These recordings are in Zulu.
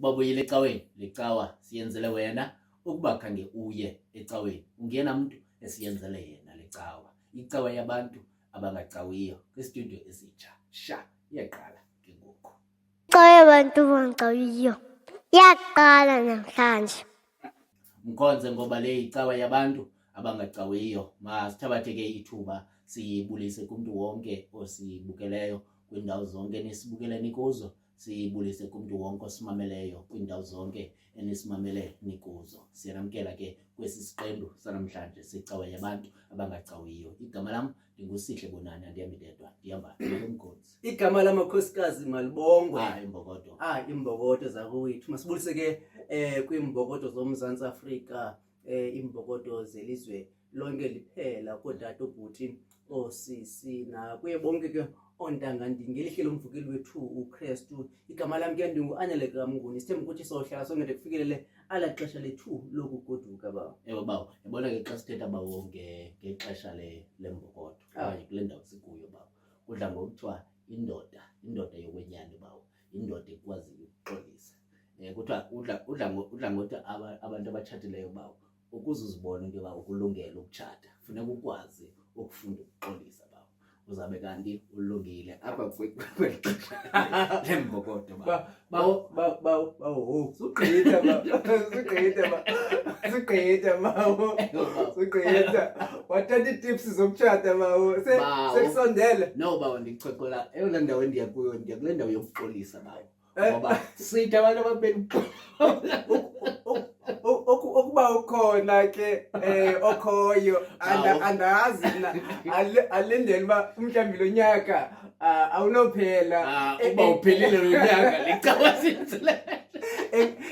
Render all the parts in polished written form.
babuyile ecaweni lecawa siyenzele wena ukuba khange uye ecaweni ungena umuntu esiyenzele yena lecawa icawa yabantu abangacawiyo kwistudio esitsha sha iyaqala ke ngoku Icawa yabantu abangacawiyo yaqala namhlanje. Mkhonze ngoba le icawa yabantu abangacawiyo masithabathe ke ithuba siyibulise kumuntu wonke osibukeleyo kwindawo zonke nisibukeleni kuzo siyibulise kumuntu wonke osimameleyo kwindawo zonke enisimamele nikuzo siyanamkela ke kwesi siqendu sanamhlanje secawa yabantu abangacawiyo igama lam ndinguSihle Bonani andiyamidedwa ndihamba nomkhonzi igama lamakhosikazi malibongwe imbokodo imbokodo zakwethu masibulise ke kwimbokodo zomzantsi Afrika imbokodo zelizwe lonke liphela kodade ubhuti osisi na kuye bonke ke ontanga ngelihle lomvukeli wethu uKristu igama lami ke ndinguAnyeleka Mnguni sithemba ukuthi sohlala songede kufikelele ala xesha lethu lokugoduka ba bawo yabona ke xa sithetha bawo ngexesha lembokodo okanye kule ndawo sikuyo bawo kudla ngokuthiwa indoda yokwenyani bawo indoda ekwaziyo ukuxolisa kuthiwa udla ngokuthi abantu abatshatileyo bawo ukuze uzibone ke bawo ukulungela ukutshata kufuneka ukwazi ukufunda ukuxolisa bawo uzabe kanti ulungile apha kwexesha lembokodo bawo suqhitha wathatha tips zokutshata bawo sekusondele no bawo ndichokola eyona ndawo endiya kuyo ndiya kule ndawo yokuxolisa bawo ngoba sithi abantu ababeni ukuba ukhona ke okhoyo andazi alindele uba mhlawumbi lo nyaka awunophela uba uphelile lo nyaka lecawa sinzile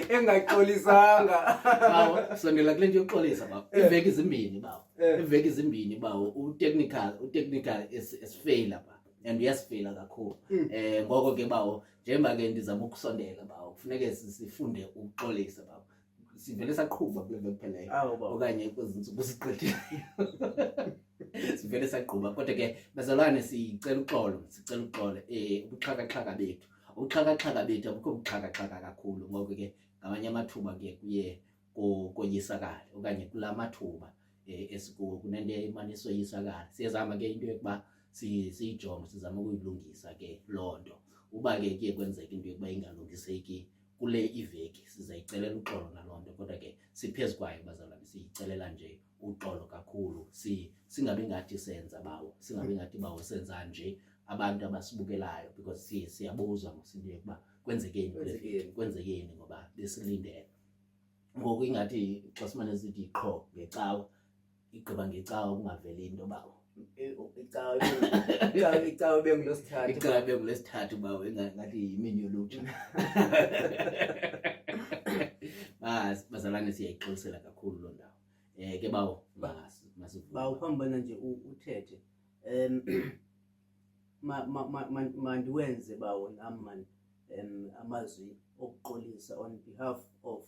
engaxolisanga bawo sondela kule nto yokuxolisa bawo iveki zimbini bawo utechnical esifeyila ba and uyasifeyila kakhulu ngoko ke bawo njengoba ke ndizama ukusondela bawo kufuneke sifunde ukuxolisa bawo sivele saqhuba kule veki pheleyo okanye kwezi ntsuku siqedile sivele saqhuba kodwa ke bazalwane sicela uxolo ubuxhakaxhaka bethu abukho buxhakaxhaka kakhulu ngoko ke ngamanye amathuba ke kuye koyisakala okanye kula mathuba esikuwo kunento imane soyisakala siyazama ke into yokuba siyijonge sizama ukuyilungisa ke loo nto uba ke kuye kwenzeka into yokuba ingalungiseki kule iveki sizayicelela uxolo naloo nto kodwa ke siphezu kwayo bazalwane siyicelela nje uxolo kakhulu singabi ngathi senza bawo singabi ngathi bawo senza nje abantu abasibukelayo because siyabuzwa ngosinto yokuba kwenzekeni ngoba besilindele ngoku ingathi xa simane sithi qho ngecawa igqiba ngecawa kungaveli into bawo icawa bengulesithathu bawo engathi yimini yolutsha bazalwane siyayixolisela kakhulu loo ndawo ke bawo bawo phambana nje uthethe mandiwenze bawo nam amazwi okuxolisa on behalf of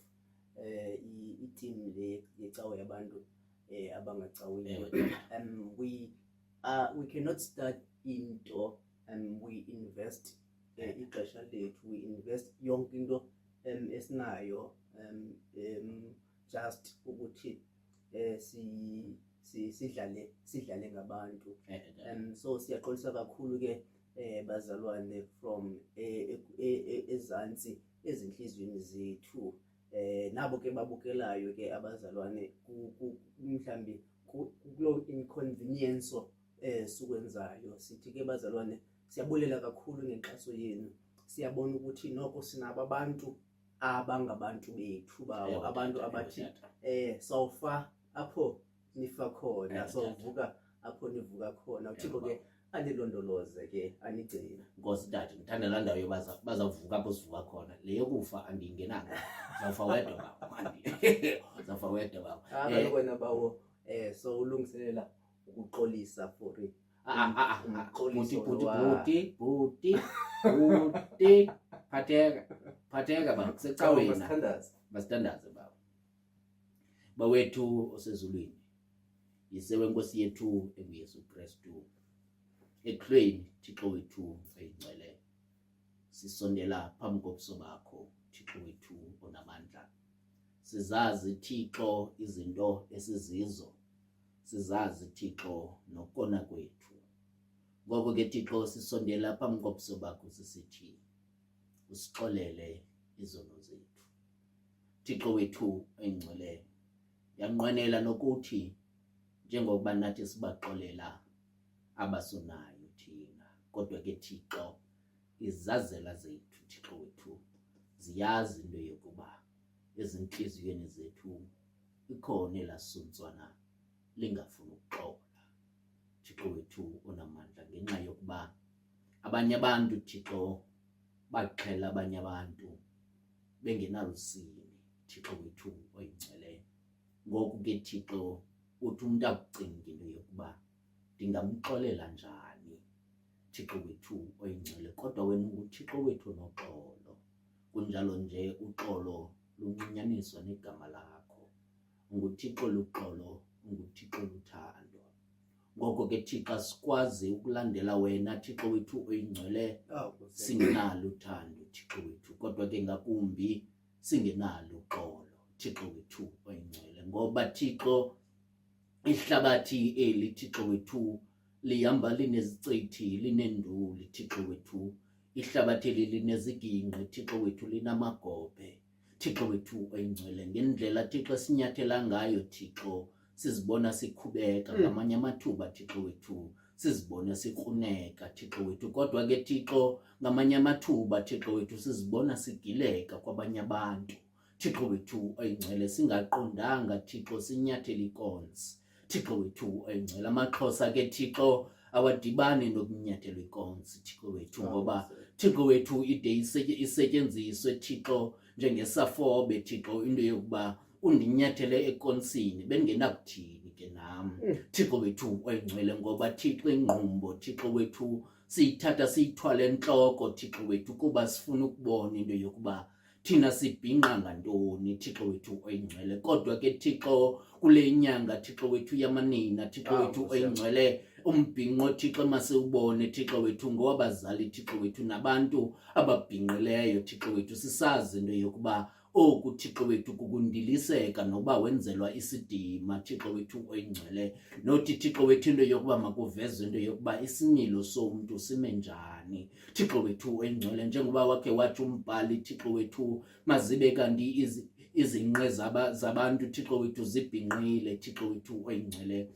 i-team yecawa yabantu abangacawiyo we cannot start into we invest ixesha lethu we invest yonke into esinayo just ukuthi sidlale ngabantu so siyaxolisa kakhulu ke bazalwane from ezantsi ezinhliziyweni zethu nabo ke babukelayo ke abazalwane mhlambi kulo inconvenience sukwenzayo sithi ke bazalwane siyabulela kakhulu ngenkxaso yenu siyabona ukuthi noko sinabo abantu abangabantu bethu bawo abantu abathi sawufa apho nifa khona sawuvuka apho nivuka khona uThixo ke anilondoloze ke anigcina Nkosi dade ngithanda la ndawo bazawuvuka apho sivuka khona le yokufa andingenanga zawufa wedwa bawo zawufa wedwa bawo kaloku wena bawo so ulungiselela ukuxolisa for Buti phatheka ba kusecaweni masithandaze baba bawethu osezulwini yisewe Nkosi yethu enguYesu Kristu ekhulweni Thixo wethu eyingcwele sisondela phambi kobuso bakho Thixo wethu sizazi Thixo izinto esizizo, sizazi Thixo nokona kwethu. Ngoko ke Thixo sisondela phambi kobuso bakho sisithi usixolele izono zethu. Thixo wethu oyingcwele, yanqwenela nokuthi njengokuba nathi sibaxolela abasonayo thina, kodwa ke Thixo izazela zethu Thixo wethu ziyazi into yokuba ezinhliziyweni zethu ikhona elasuntswana lingafuni ukuxola. Thixo wethu onamandla, ngenxa yokuba abanye abantu Thixo baqhela abanye abantu bengenalusini Thixo wethu oyingcwele. Ngoku ke Thixo uthi umuntu akucinga into yokuba ndingamxolela njani Thixo wethu oyingcwele, kodwa wena uThixo wethu onoxolo. Kunjalo nje uxolo lunxunyaniswa negama lakho. UnguThixo luxolo, unguThixo luthando. Ngoko ke Thixo sikwazi ukulandela wena Thixo wethu oyingcwele singenalo uthando Thixo wethu, kodwa ke ngakumbi singenalo uxolo Thixo wethu oyingcwele. Ngoba Thixo ihlabathi eli Thixo wethu lihamba linezicethi, linenduli Thixo wethu. Ihlabathi eli lineziginqi Thixo wethu, linamagobhe Thixo wethu oyingcwele. Ngendlela Thixo sinyathela ngayo Thixo sizibona sikhubeka, ngamanye amathuba Thixo wethu sizibona sikruneka Thixo wethu, kodwa ke Thixo ngamanye amathuba Thixo wethu sizibona sigileka kwabanye abantu Thixo wethu oyingcwele, singaqondanga Thixo sinyathela ikonsi Thixo wethu oyingcwele. AmaXhosa ke Thixo awadibani nokunyathela ikonsi Thixo wethu, ngoba Thixo wethu ide isetyenziswe Thixo njengesafobe Thixo, into yokuba undinyathele ekonsini bengenakuthini ke nam Thixo wethu oyingcwele. Ngoba Thixo ingqumbo Thixo wethu siyithatha siyithwale entloko Thixo wethu, kuba sifuna ukubona into yokuba thina sibhinqa ngantoni Thixo wethu oyingcwele. Kodwa ke Thixo kule nyanga Thixo wethu yamanina Thixo wethu oyingcwele, umbhinqo Thixo masiwubone Thixo wethu ngowabazali Thixo wethu nabantu ababhinqileyo Thixo wethu. Sisazi into yokuba oku Thixo wethu kukundiliseka noba wenzelwa isidima Thixo wethu oyingcwele. Nothi Thixo wethu into yokuba makuvezwe into yokuba isimilo somntu sime njani Thixo wethu oyingcwele, njengoba wakhe wathi umbhali Thixo wethu mazibe kanti izinqe zabantu Thixo wethu zibhinqile Thixo wethu oyingcwele.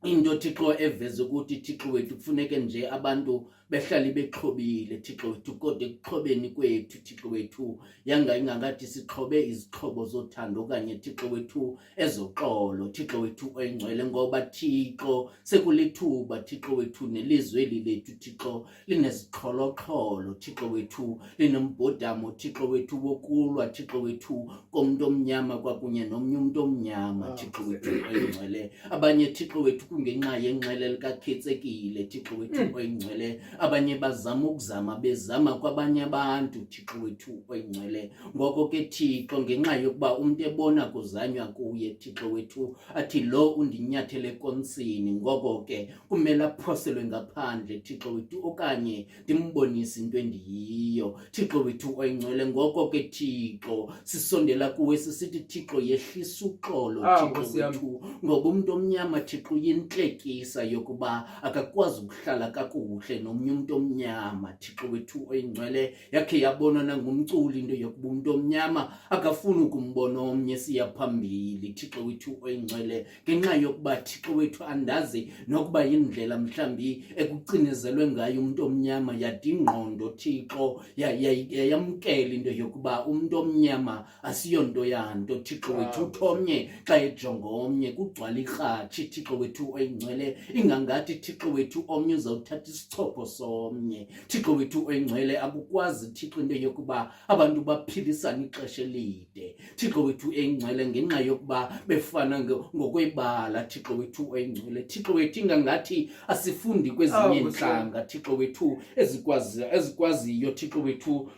Into Thixo eveze ukuthi Thixo wethu kufuneke nje abantu behlali bexhobile Thixo wethu, kodwa ekuxhobeni kwethu Thixo wethu ingangathi sixhobe izixhobo zothando okanye Thixo wethu ezoxolo Thixo wethu oyingcwele. Ngoba Thixo sekulithuba Thixo wethu nelizwe eli lethu Thixo lineziqholo Thixo wethu, linembhodamo Thixo wethu wokulwa Thixo wethu komuntu omnyama kwakunye nomnye umuntu omnyama Thixo wethu oyingcwele. Abanye Thixo wethu kungenxa yenqele likakhetsekile Thixo wethu oyingcwele, abanye bazama bezama kwabanye abantu Thixo wethu oyingcwele. Ngoko ke Thixo ngenxa yokuba umuntu ebona kuzanywa kuye Thixo wethu athi lo undinyathele ekonsini, ngoko ke kumele aphoselwe ngaphandle Thixo wethu okanye ndimbonise into endiyiyo Thixo wethu oyingcwele. Ngoko ke Thixo sisondela kuwe sisithi Thixo yehlisa uxolo Thixo wethu, ngoba umuntu omnyama Thixo yintlekisa yokuba akakwazi ukuhlala kakuhle nomnye umuntu omnyama Thixo wethu oyingcwele. Yakhe yabona nangumculi into yokuba umuntu omnyama akafuni ukumbona omnye siya phambili Thixo wethu oyingcwele, ngenxa yokuba Thixo wethu andazi nokuba yindlela mhlambi ekucinezelwe ngayo umuntu omnyama yadingqondo Thixo yayamkela into yokuba umuntu omnyama asiyonto yanto Thixo wethu. Uthomnye xa ejonga omnye kugcwala irhatshi Thixo wethu oyingcwele, ingangathi Thixo wethu omnye uzawuthatha isichopho somnye Thixo wethu oyingcwele. Akukwazi Thixo into yokuba abantu baphilisana ixesha elide Thixo wethu oyingcwele, ngenxa yokuba befana ngokwebala Thixo wethu oyingcwele. Thixo wethu ingangathi asifundi kwezinye inhlanga Thixo wethu ezikwaziyo Thixo wethu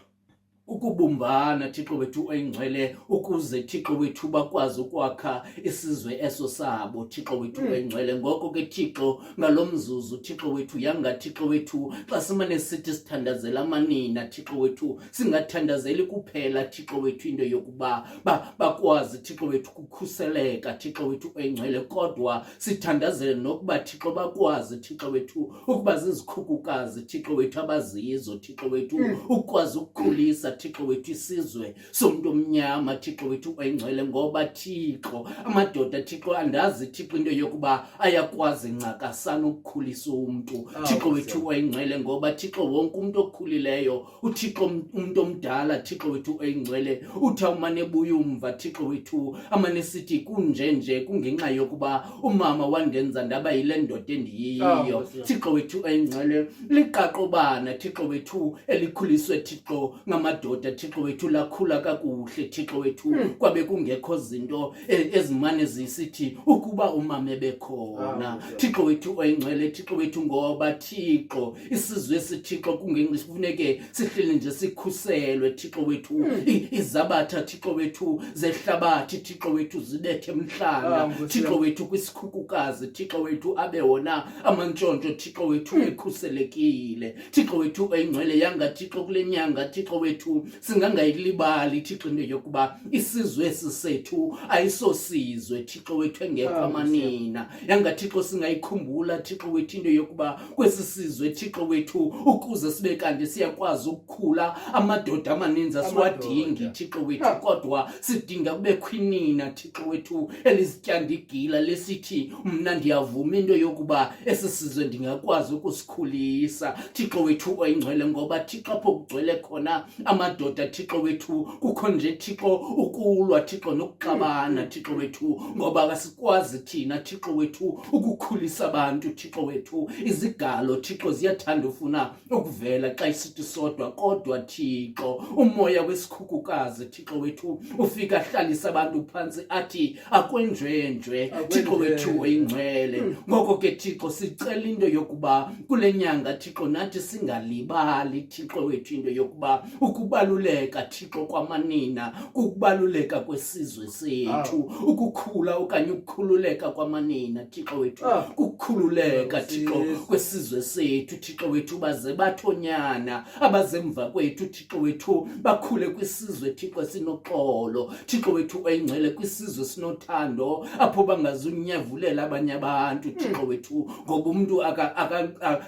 ukubumbana Thixo wethu oyingcwele ukuze Thixo wethu bakwazi ukwakha isizwe eso sabo Thixo wethu oyingcwele. Ngoko ke Thixo ngalomzuzu Thixo wethu yanga Thixo wethu xa simane sithi sithandazela amanina Thixo wethu singathandazeli kuphela Thixo wethu into yokuba bakwazi Thixo wethu kukhuseleka Thixo wethu oyingcwele, kodwa sithandazele nokuba Thixo bakwazi Thixo wethu ukuba zizikhukukazi Thixo wethu abazizo Thixo wethu ukwazi ukukhulisa Thixo wethu isizwe somuntu omnyama Thixo wethu oyingcwele. Ngoba Thixo amadoda Thixo andazi Thixo into yokuba ayakwazi ncakasana ukukhulisa umuntu Thixo wethu oyingcwele. Ngoba Thixo wonke umuntu okhulileyo uThixo umuntu omdala Thixo wethu oyingcwele uthi umane buya umva Thixo wethu amane sithi kunjenje kungenxa yokuba umama wandenza ndaba yile ndoda endiyiyo Thixo wethu oyingcwele. Liqaqobana Thixo wethu elikhuliswe Thixo ngamadoda Thixo wethu lakhula kakuhle Thixo wethu kwabe kungekho zinto ezimane zisithi ukuba umama bekhona Thixo wethu oyingcwele Thixo wethu. Ngoba Thixo isizwe esithixo kungenxifuneke sihleli nje sikhuselwe Thixo wethu izabatha Thixo wethu zehlabathi Thixo wethu zibethe emhlanga Thixo wethu kwisikhukukazi Thixo wethu abe wona amantshontsho Thixo wethu ekhuselekile Thixo wethu oyingcwele. Yanga Thixo kule nyanga Thixo wethu singangayilibali Thixo into yokuba isizwe esisethu ayisosizwe Thixo wethu engekho amanina. Yanga Thixo singayikhumbula Thixo wethu into yokuba kwesi sizwe Thixo wethu ukuze sibe kanti siyakwazi ukukhula amadoda amaninzi asiwadingi Thixo wethu, kodwa sidinga kube khwinina Thixo wethu elizityanda igila lesithi mna ndiyavuma into yokuba esi sizwe ndingakwazi ukusikhulisa Thixo wethu oyingcwele. Ngoba Thixo apho kugcwele khona amadoda Thixo wethu kukho nje Thixo ukulwa Thixo nokuxabana Thixo wethu. Ngoba asikwazi thina Thixo wethu ukukhulisa abantu Thixo wethu. Izigalo Thixo ziyathanda ufuna ukuvela xa isithi sodwa, kodwa Thixo umoya wesikhukukazi Thixo wethu ufika hlalisa abantu phansi athi akwenjwenjwe Thixo wethu oyingcwele. Ngoko ke Thixo sicela into yokuba kule nyanga Thixo nathi singalibali Thixo wethu into yokuba ukubaluleka Thixo kwamanina, ukubaluleka kwesizwe sethu, ukukhula okanye ukukhululeka kwamanina Thixo wethu, ukukhululeka Thixo kwesizwe sethu Thixo wethu. Baze bathonyana abazemva kwethu Thixo wethu bakhule kwisizwe Thixo sinoxolo Thixo wethu oyingcwele, kwisizwe sinothando apho bangazunyavulela abanye abantu Thixo wethu. Ngoba umuntu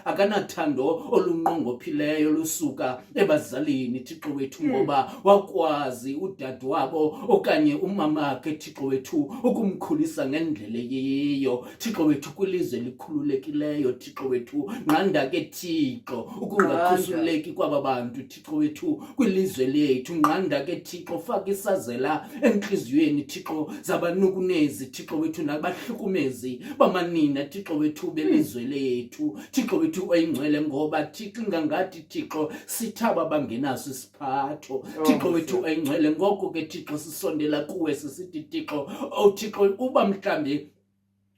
akanathando olunqongophileyo lusuka ebazalini Thixo wethu, ngoba wakwazi udadewabo okanye umamakhe Thixo wethu ukumkhulisa ngendlela yiyo Thixo wethu. Kwilizwe likhululekileyo Thixo wethu nqanda ke Thixo ukungakhuseleki kwaba bantu Thixo wethu kwilizwe lethu. Nqanda ke Thixo faka isazela enhliziyweni Thixo zabanukunezi Thixo wethu nabahlukumezi bamanina Thixo wethu belizwe lethu Thixo wethu oyingcwele. Ngoba Thixo ingangathi Thixo sithaba bangenaso isiphatho Thixo wethu oyingcwele. Ngoko ke Thixo sisondela kuwe sisithi Thixo Thixo uba mhlambi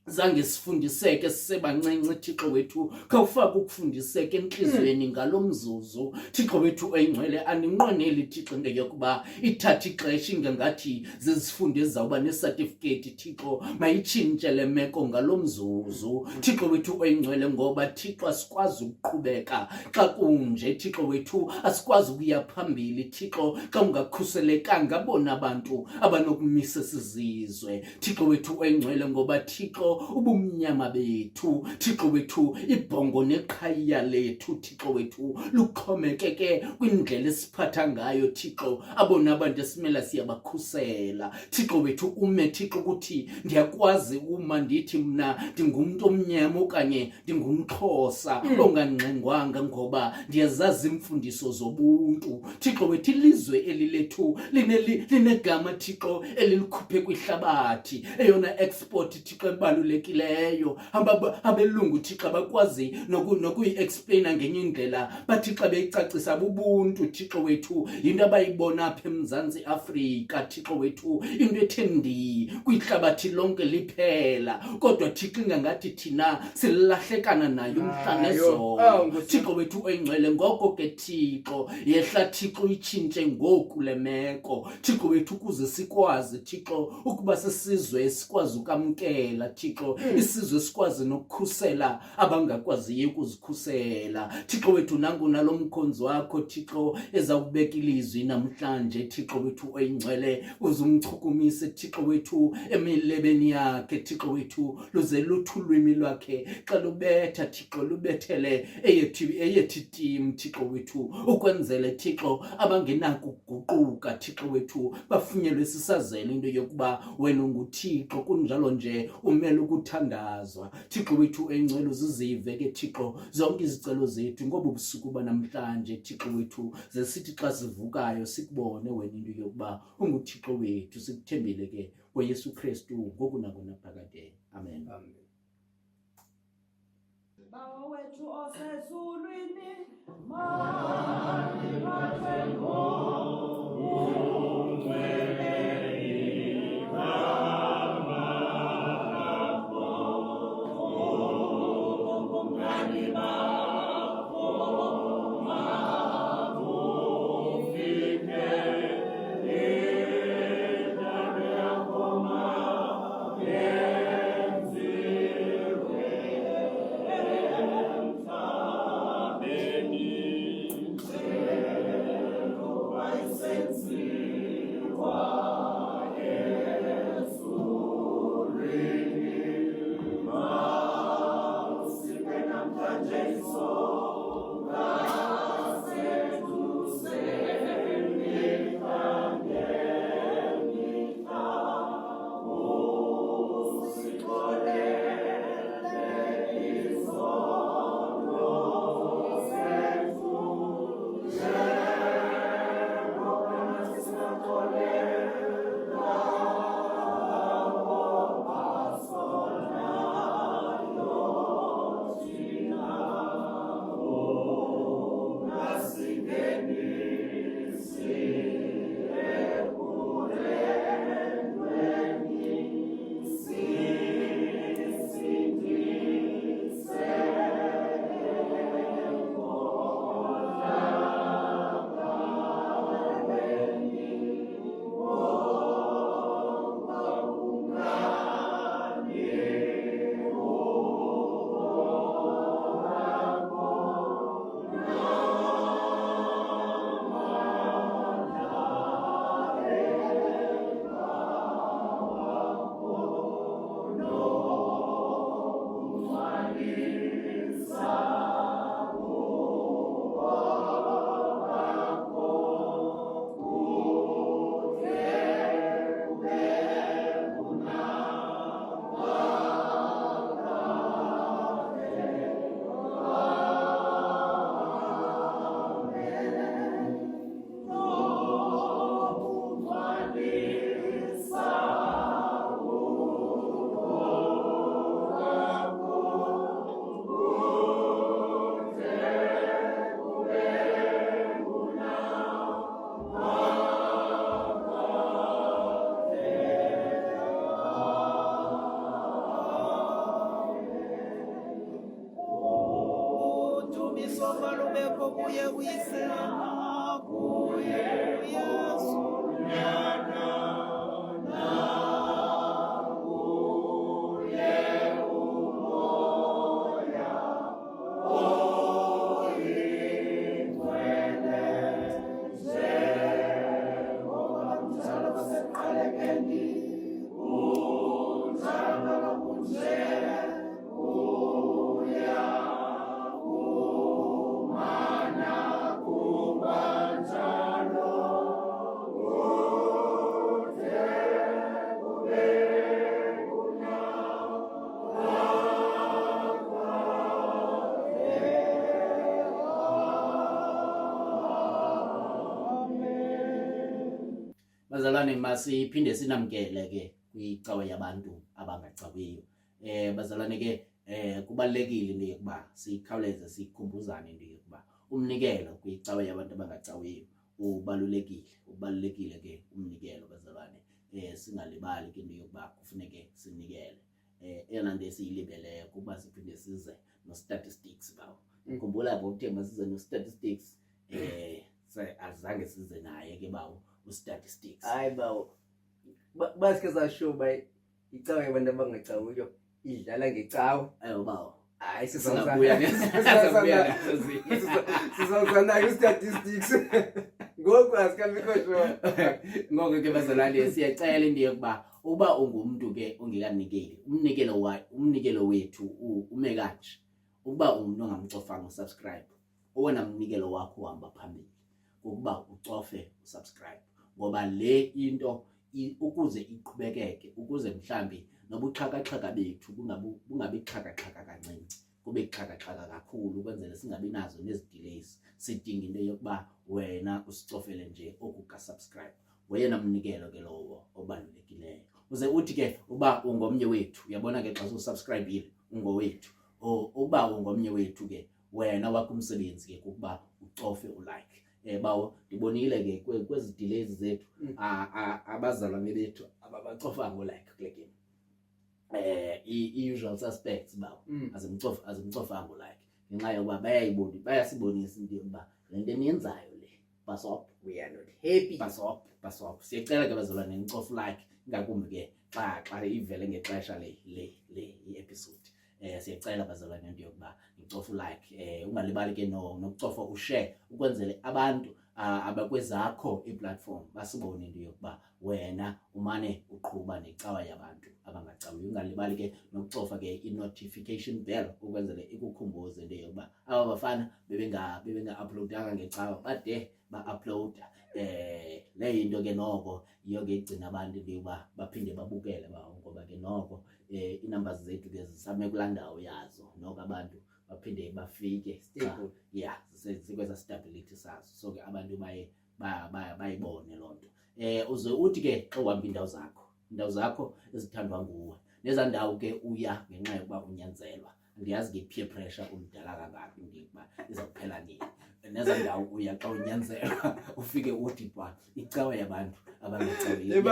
zange sifundiseke sisebancinci Thixo wethu khawufaka ukufundiseka enhlizweni ngalomzuzu Thixo wethu oyingcwele. Aninqoneli Thixo into yokuba ithatha ixesha ingangathi zizifundo ezawuba necertificate Thixo mayitshintshe le meko ngalomzuzu Thixo wethu oyingcwele. Ngoba Thixo asikwazi ukuqhubeka xa kunje Thixo wethu, asikwazi ukuya phambili Thixo xa ungakhuselekanga bona abantu abanokumisa sizizwe Thixo wethu oyingcwele. Ngoba Thixo ubumnyama bethu Thixo wethu, ibhongo neqhayiya lethu Thixo wethu luxhomekeke kwindlela esiphatha ngayo Thixo abona abantu esimela siyabakhusela Thixo wethu. Ume Thixo ukuthi ndiyakwazi uma ndithi mna ndingumuntu omnyama okanye ndingumXhosa ongangqengwanga, ngoba ndiyazazi imfundiso zobuntu Thixo wethu. Ilizwe elilethu linegama Thixo elilikhuphe kwihlabathi, eyona export Thixo ebalu ebalulekileyo abelungu Thixo bakwazi nokuyi-explaina ngenye indlela bathi xa beyicacisa ubuntu Thixo wethu into abayibona apha eMzantsi Afrika Thixo wethu into ethendi kwihlabathi lonke liphela kodwa Thixo ingangathi thina silahlekana nayo umhla nezolo Thixo wethu oyingcwele ngoko ke Thixo yehla Thixo itshintshe ngoku le meko Thixo wethu kuze sikwazi Thixo ukuba sisizwe sikwazi ukamkela Thixo isizwe sikwazi nokukhusela abangakwaziyo ukuzikhusela Thixo wethu nangu nalomkhonzi wakho Thixo ezawubeka ilizwi namhlanje Thixo wethu oyingcwele uzumchukumise Thixo wethu emilebeni yakhe Thixo wethu luze luthi ulwimi lwakhe xa lubetha Thixo lubethele eyethi team Thixo wethu ukwenzele Thixo abangenako ukuguquka Thixo wethu bafunyelwe sisazela into yokuba wena unguThixo kunjalo nje umele ukuthandazwa Thixo wethu engcwele uzizive ke Thixo zonke izicelo zethu ngoba ubusuku banamhlanje Thixo wethu zesithi xa sivukayo sikubone wena into yokuba unguThixo wethu sikuthembile ke ngoYesu Kristu ngoku nangona phakade amen. Bawo wethu osezulwini mani bathembo Bazalwane masiphinde sinamkele ke kwicawa yabantu abangacawiyo bazalwane ke kubalekile into yokuba sikhawuleze sikhumbuzane into yokuba umnikelo kuyicawa yabantu abangacawiyo ubalulekile ke umnikelo bazalwane. Singalibali ke into yokuba kufuneke sinikele. Eyona nto esiyilibeleyo kuba siphinde size no statistics bawo. Ngikhumbula ngokuthe masize no statistics azange size naye ke bawo u-statistics. Hayi bawo, basike zasho bayi icawa yabantu abangacawiyo idlala ngecawa. Ayo bawo, Hayi singabuya sizawuzana ku-statistics ngoku asikabikho sure. Ngoko ke bazalwane siyacela into yokuba uba ungumuntu ke ongekanikeli umnikelo wethu ume kanje. Ukuba umuntu ongamcofanga usubscribe, owona mnikelo wakho uhamba phambili ukuba ucofe usubscribe, ngoba le into ukuze iqhubekeke, ukuze mhlambi nobuxhakaxhaka bethu bungabi xhakaxhaka kancinci, kube xhakaxhaka kakhulu, ukwenzele singabi nazo nezi delays. Sidinga into yokuba wena usicofele nje okuka subscribe. Ngoyena mnikelo ke lowo obalulekileyo. Uze uthi ke uba ungomnye wethu, uyabona ke xa usubscribe ungowethu. Uba ungomnye wethu ke wena wakho umsebenzi ke kuba ucofe ulike. Bawo ndibonile ke kwezi delays zethu abazalwane bethu ababacofa ngolike kule game. I-usual suspects bawo azimcofa ngolike ngenxa yokuba bayasibonisa into yokuba le nto eniyenzayo le basop, We are not happy. basop. Siyacela ke bazalwane nicofe like, ngakumbi ke xa ivele ngexesha le i-episode. Siyacela bazalwane into yokuba nicofe like, ungalibali ke nokucofa ushare, ukwenzele abantu abakwezakho i-platform basibone into yokuba wena umane uqhuba necawa yabantu abangacawiyo. Ungalibali ke nokucofa ke i-notification bell, ukwenzele ikukhumbuze into yokuba aba bafana bebenga-uploadanga ngecawa bade ba-uploada. Le into ke noko yiyo ke igcina abantu into yokuba baphinde babukele bawo, ngoba ke noko i-numbers zethu ke zisame kulaa ndawo yazo, noko abantu baphinde bafike Stable. Yeah, sikweza stability sazo. So ke abantu bayibone loo nto. Uze uthi ke xa uhamba indawo zakho ezithandwa nguwe, neza ndawo ke uya ngenxa yokuba unyanzelwa. Ndiyazi ke peer pressure umdala kangaka into yokuba izakuphela nini. Neza ndawo uya xa unyanzelwa ufike uthi bha icawa yabantu abangacawiyo.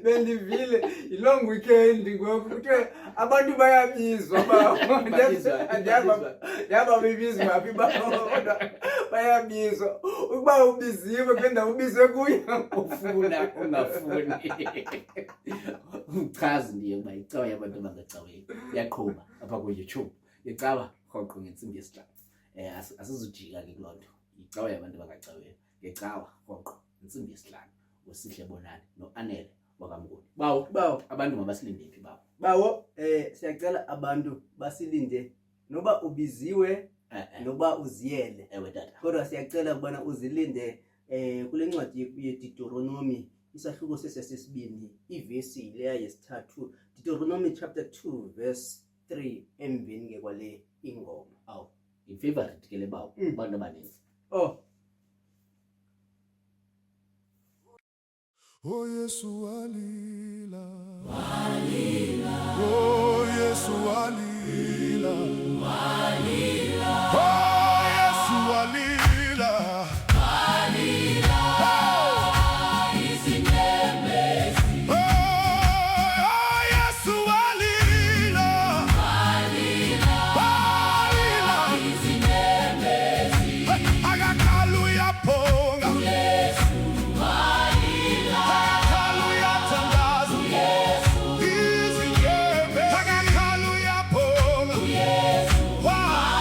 Bendivile i-long weekend ngoku kuthiwe abantu bayabizwa ndiyaba bebizwa ngaphi kodwa bayabizwa. Ukuba ubiziwe kwenda ubizwe kuyo ufuna ungafuni uchazi ndiye ukuba icawa yabantu abangacawiyo iyaqhuba apha ku-YouTube. Icawa rhoqo ngentsimbi yesihlanu. Asizujika ke kuloo nto. Icawa yabantu abangacawiyo ngecawa rhoqo ngentsimbi yesihlanu. Usihle Bonani no-Anele wakamnguni. Bawo abantu mabasilinde phi bawo? Siyacela abantu basilinde, noba ubiziwe noba uziyele. Ewe tata. Kodwa siyacela ukubana uzilinde kule ncwadi ye-Deuteronomy isahluko sesibini ivesi leya yesithathu. Deuteronomy chapter 2 verse 3 emveni ke kwale ingoma. Awu i-favorite ke le bawo abantu abaninzi. Oh Yesu walila, oh Yesu walila, oh Yesu walila, oh Yesu walila, agakalu ya ponga. Wow!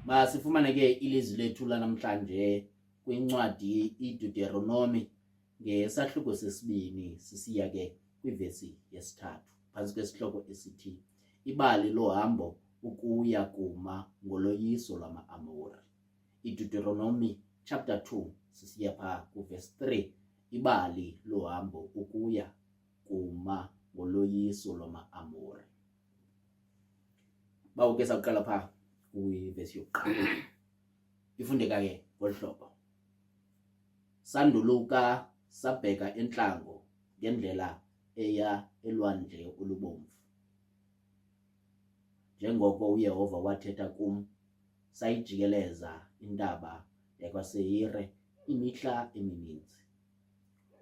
Masifumane ke ilizwi lethu lanamhlanje kwincwadi iDeuteronomy ngesahluko sesibini sisiya ke kwivesi yesithathu phantsi kwesihloko esithi ibali lohambo ukuya kuma ngoloyiso lwama-Amori. iDeuteronomy chapter 2 sisiya pha kuverse 3, ibali lohambo ukuya kuma ngoloyiso lwama-Amori. Bawuke saqala pha kwivesi yokuqala. Ifundeka ke ngolu hlobo. Sanduluka sabheka entlango ngendlela eya elwandle olubomvu. Njengoko uYehova wathetha kum, sayijikeleza intaba yakwaSeyire imihla emininzi.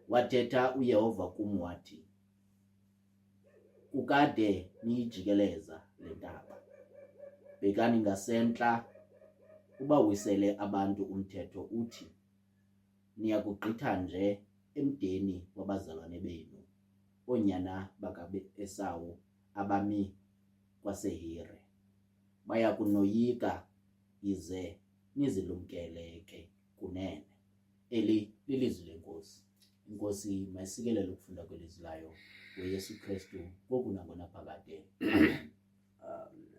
Wathetha uYehova kum wathi, kukade niyijikeleza le ntaba. Bhekani ngasentla ubawisele abantu umthetho uthi, niyakugqitha nje emdeni wabazalwane benu, oonyana baka-Esawu abami kwaSeyire. Baya kunoyika ize nizilumkele ke kunene. Eli lilizwi lenkosi. Inkosi mayisikelele ukufunda kwelizwi layo ngoYesu Kristu ngoku nangona phakade. Amen.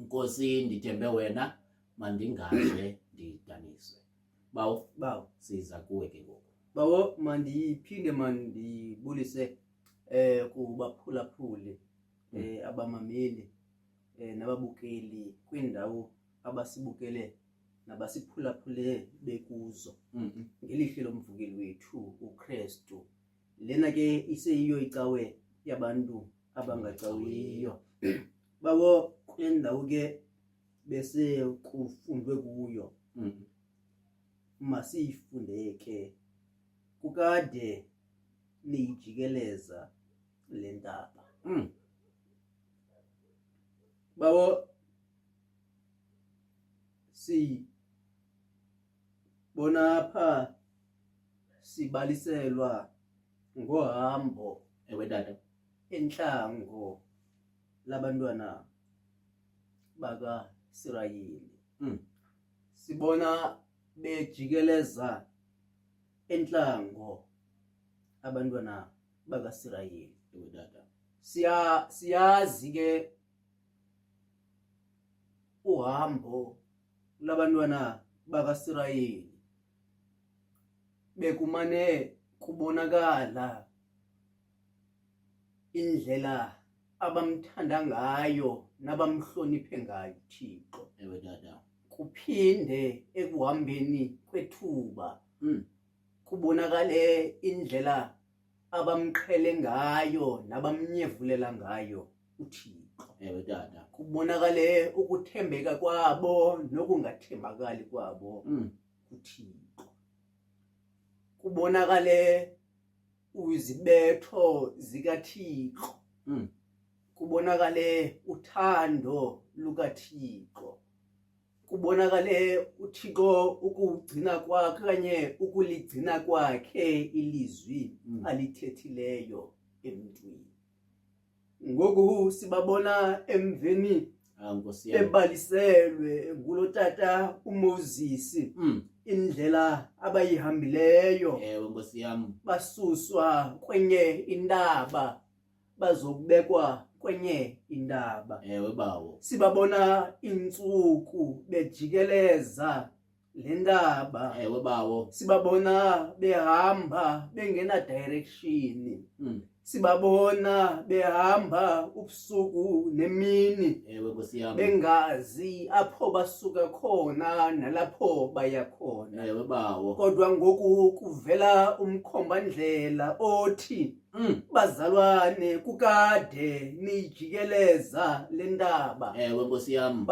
Nkosi ndithembe wena mandingaze ndidaniswe. Bawo siza kuwe ke ngoku. Bawo mandiphinde mandibulise kubaphulaphuli abamameli nababukeli kwindawo abasibukele nabasiphulaphule bekuzo ngelihle lomvukeli wethu uKristu. Lena ke iseyiyo icawe yabantu abangacawiyo. Bawo kwendawo ke bese kufundwe kuyo masiyifundeke kukade niyijikeleza le ndaba. Bawo bona apha sibaliselwa ngohambo Ewe tata. enhlango labantwana bakaIsrayeli. Sibona bejikeleza enhlango abantwana bakaIsrayeli. Ewe tata. Siyazi ke uhambo labantwana bakaIsrayeli bekumane kubonakala indlela abamthanda ngayo nabamhloniphe ngayo uThixo. Ewe tata. Kuphinde ekuhambeni kwethuba kubonakale indlela abamqhele ngayo nabamnyevulela ngayo uThixo. Ewe tata. Kubonakale ukuthembeka kwabo nokungathembakali kwabo uThixo. Kubonakale izibetho zikaThixo. Kubonakale uthando lukaThixo. Kubonakale uThixo ukugcina kwakhe kanye ukuligcina kwakhe ilizwi alithethileyo emntwini. Ngoku sibabona emveni Nkosi yami. bebaliselwe ngulo tata uMoses indlela abayihambileyo. Ewe Nkosi yami. Basuswa kwenye indaba bazobekwa kwenye indaba. Ewe bawo. Sibabona intsuku bejikeleza le ndaba. Ewe bawo. Sibabona behamba bengena direction. Sibabona behamba ubusuku nemini. Ewe Nkosi yami. Bengazi apho basuka khona nalapho baya khona. Ewe bawo. Kodwa ngoku kuvela umkhombandlela othi bazalwane kukade nijikeleza le ndaba. Ewe Nkosi yami.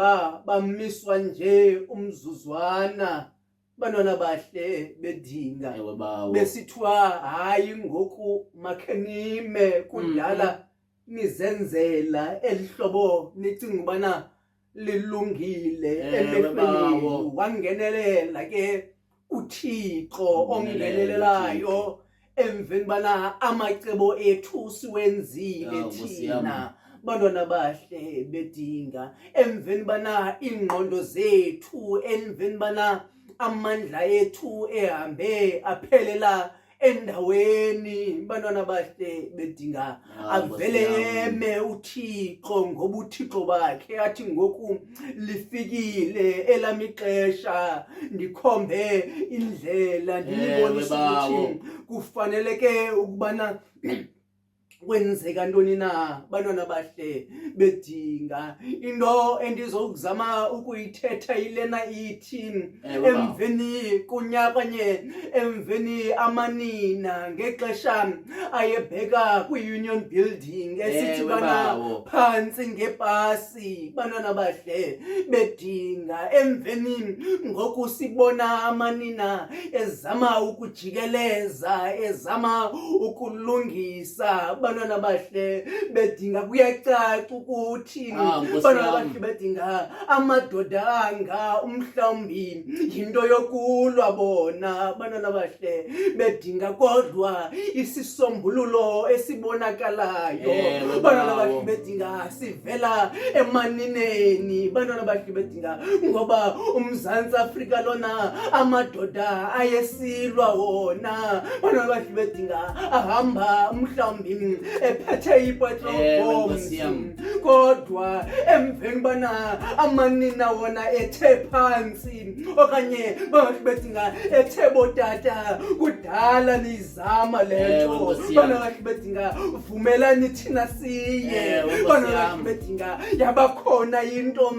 Bamiswa nje umzuzwana bantwana bahle bedinga. Ewe bawo. Besithiwa hayi ngoku makhenime kudala nizenzela elihlobo nicinga ubana lilungile emehlweni. Wangenelela ke uThixo ongenelelayo emveni bana amacebo ethu siwenzile thina bantwana bahle bedinga. Emveni bana ingqondo zethu emveni bana amandla ethu ehambe aphelela endaweni bantwana bahle bedinga. Avele eme uThixo ngoba uThixo bakhe athi ngoku lifikile elami ixesha ndikhombe indlela ndinibonise ukuthi kufaneleke ukubana kwenzeka ntoni na bantwana bahle bedinga. Into endizokuzama ukuyithetha yilena ithi emveni kunyakanye emveni amanina ngexesha ayebheka kwi-Union Building esithi bana phantsi ngepasi bantwana bahle bedinga. Emveni ngoku sibona amanina ezama ukujikeleza ezama ukulungisa bantwana bahle bedinga. Kuyacaca ukuthi bantwana bahle bedinga amadoda anga umhlawumbi yinto yokulwa bona bantwana bahle bedinga. Kodwa isisombululo esibonakalayo bantwana bahle bedinga bedinga sivela emanineni bantwana bahle bedinga ngoba uMzantsi Afrika lona amadoda ayesilwa wona bantwana bahle bedinga ahamba mhlawumbi ephethe ipetrol bombs kodwa emveni bana amanina wona ethe phansi okanye bahle bedinga ethe botata kudala nizama lento bana bahle bedinga vumelani thina siye bana bahle bedinga yabakhona into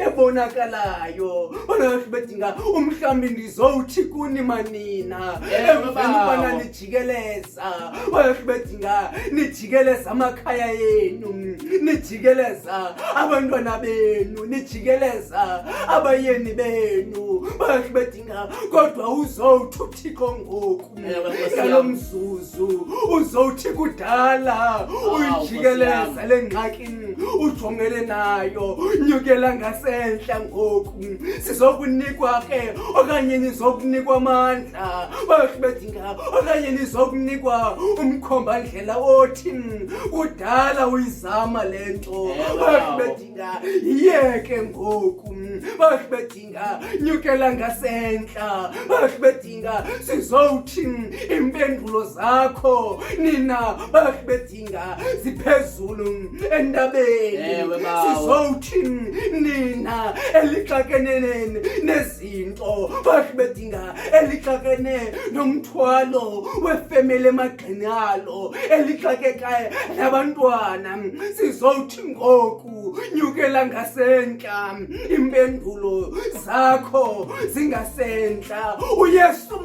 ebonakalayo bana bahle bedinga umhlambi ndizowuthi kuni manina emveni bana nijikeleza bahle bedinga nijikeleza amakhaya yenu nijikeleza abantwana benu nijikeleza abayeni benu bahle bedinga kodwa uzowuthi uThixo ngoku ngalo mzuzu uzowuthi kudala uyijikeleza lengxaki ujongele nayo nyukela ngasehla ngoku sizokunikwa ke okanye nizokunikwa amandla bahle bedinga okanye nizokunikwa umkhomba ndlela othi kudala uyizama lento bahle bedinga yeke ngoku bahle bedinga nyukela ngasehla bahle bedinga sizowuthi impendulo zakho nina bahle bedinga ziphezulu endabeni sizowuthi nina elixakene nezinto bahle bedinga elixakene nomthwalo wefamily emagxeni alo elixakekayo nabantwana sizowuthi ngoku nyukela ngasentla impendulo zakho zingasentla uYesu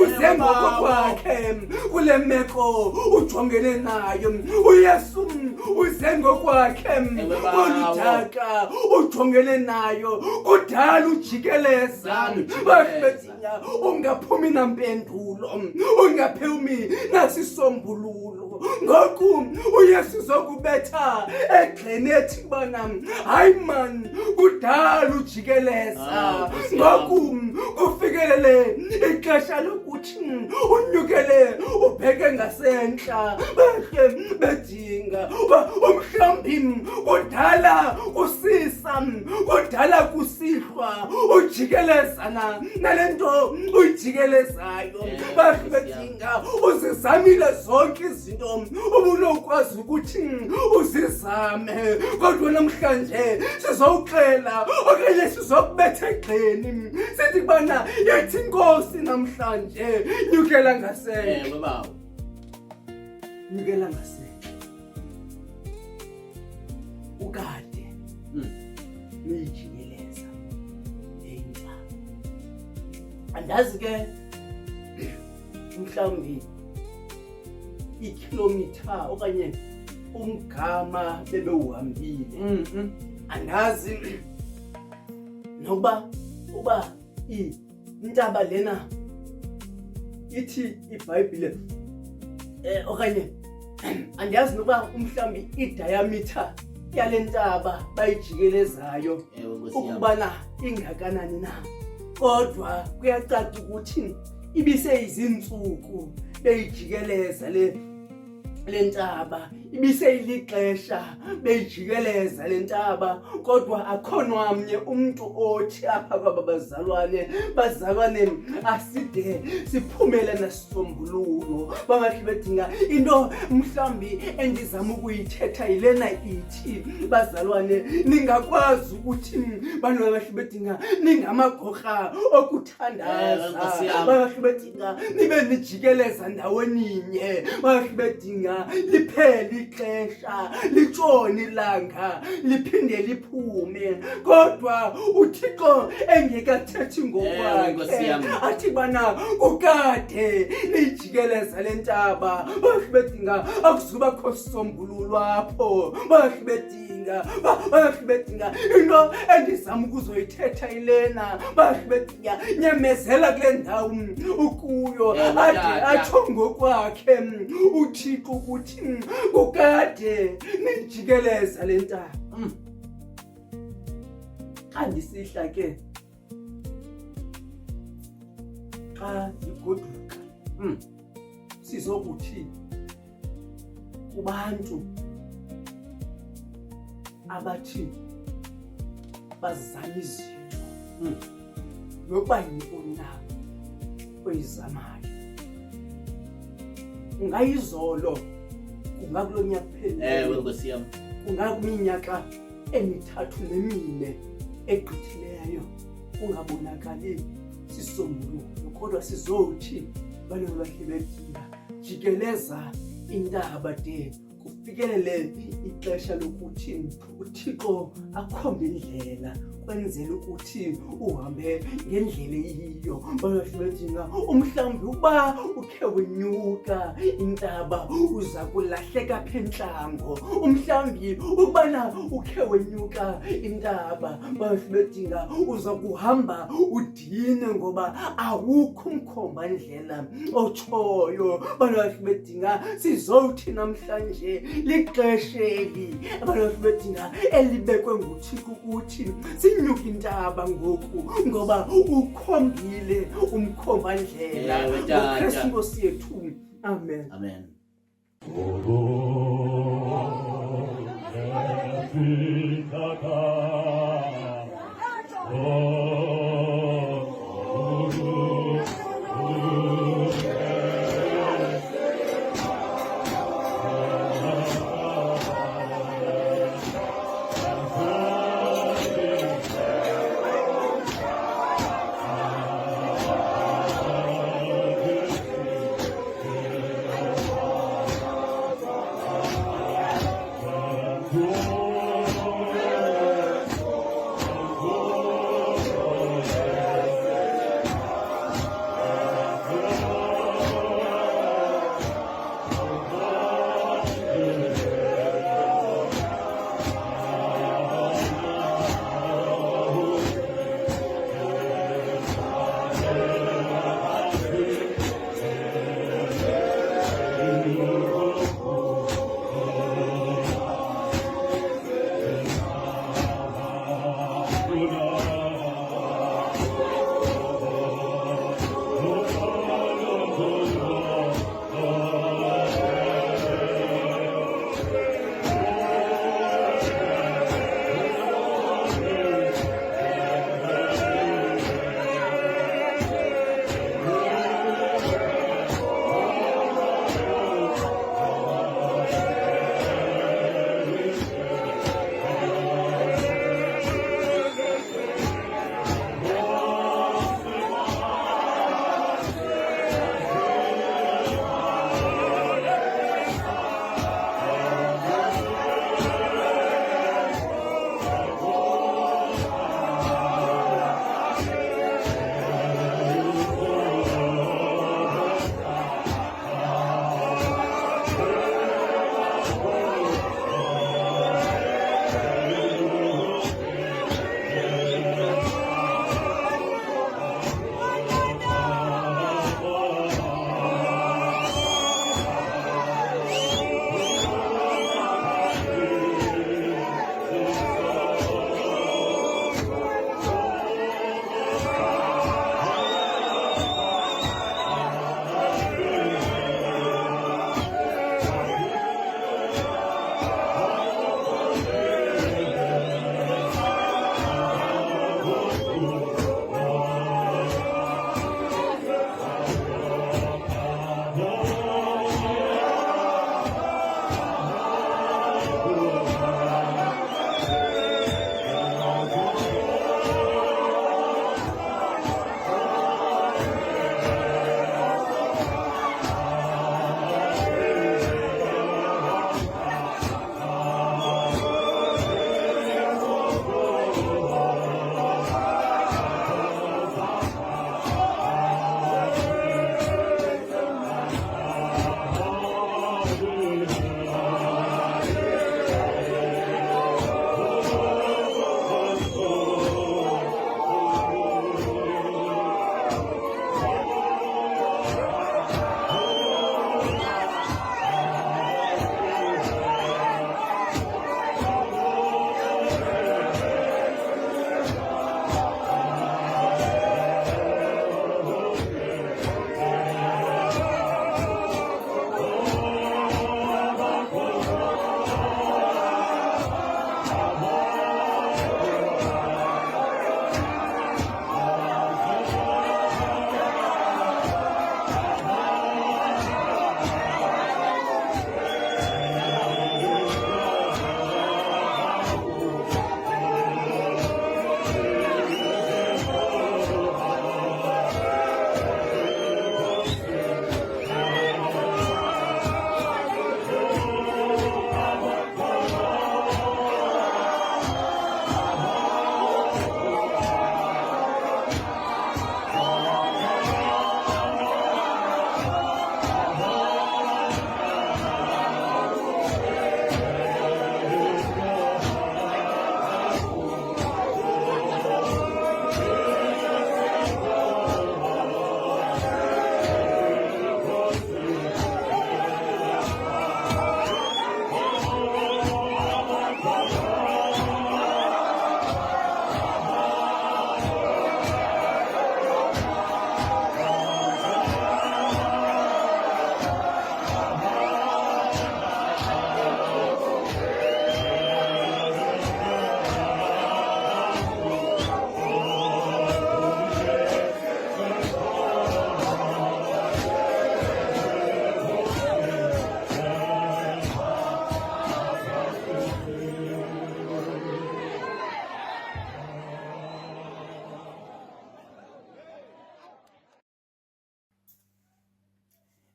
uze ngokwakhe kule meko ujongene nayo uYesu uze ngokwakhe oludaka ujongene nayo kudala ujikeleza bahle bedinga ungaphumi nampendulo ungaphumi nasisombululo ngoku uYesu zokubetha egxeni ethi bana hayi man kudala ujikeleza ngoku kufikelele ixesha lokuthi unyukele ubheke ngasentla bahle bedinga umhlambi kudala usisa kudala kusihlwa ujikelezana nalento uyijikelezayo bahle bedinga uzizamile zonke izinto ubunokwazi ukuthi uzizame kodwa namhlanje sizowuxela okanye sizokubetha egxeni sithi bana yethi inkosi namhlanje nyukela ngasentla baba nyukela ngasentla ukade niyijikeleza lenxa andazi ke mhlawumbi ikilometer okanye umgama bebewuhambile andazi noba intaba lena ithi iBhayibhile okanye andiyazi noba umhlambi idiameter yalentaba bayijikelezayo ukubana ingakanani na kodwa kuyacaca ukuthi ibiseyizinsuku beyijikeleza lentaba ibiseyilixesha beyijikeleza lentaba kodwa akhona omnye umuntu othi apha bazalwane aside siphumele nesisombululo babahle bedinga into mhlambi endizama ukuyithetha yilena ithi bazalwane ningakwazi ukuthi bantu babahle bedinga ningamagorha okuthandaza babahle bedinga nibe nijikeleza ndaweninye babahle bedinga liphele ixesha litshoni ilanga liphinde liphume kodwa uThixo engekathethi ngokwakhe athi bana kukade nijikeleza lentaba bahle bedinga akuzuba kho sisombululo apho bahle bedinga into endizama ukuzoyithetha ilena bahle bedinga nyamezela kule ndawo ukuyo ade atsho ngokwakhe uThixo ukuthi kukade nijikeleza lentaba andisihla ke xa igoduka sizokuthi kubantu abathi bazama izinto nokuba yintoni na oyizamayo. Ungayizolo kungakulo nyaka ewe phela, Nkosi yami. kungakuminyaka emithathu nemine egqithileyo ungabonakali sisombululo, kodwa sizothi balona bahle bedinga jikeleza intaba de kufikelele ixesha lokuthi uThixo akhombe indlela kwenzela ukuthi uhambe ngendlela eyiyo. Balahle bedinga umhlawumbi uba ukhe wenyuka intaba uza kulahleka phentlango, umhlawumbi ukubana ukhe wenyuka intaba balahle bedinga uza kuhamba udine ngoba awukho umkhomba ndlela otshoyo. Balahle bedinga sizothi namhlanje lixesha eli balahle bedinga elibekwe nguThixo ukuthi sinyuke intaba ngoku ngoba ukhombile umkhomba ndlela Ewe, Tata. uKristu Nkosi yethu. Amen. Amen.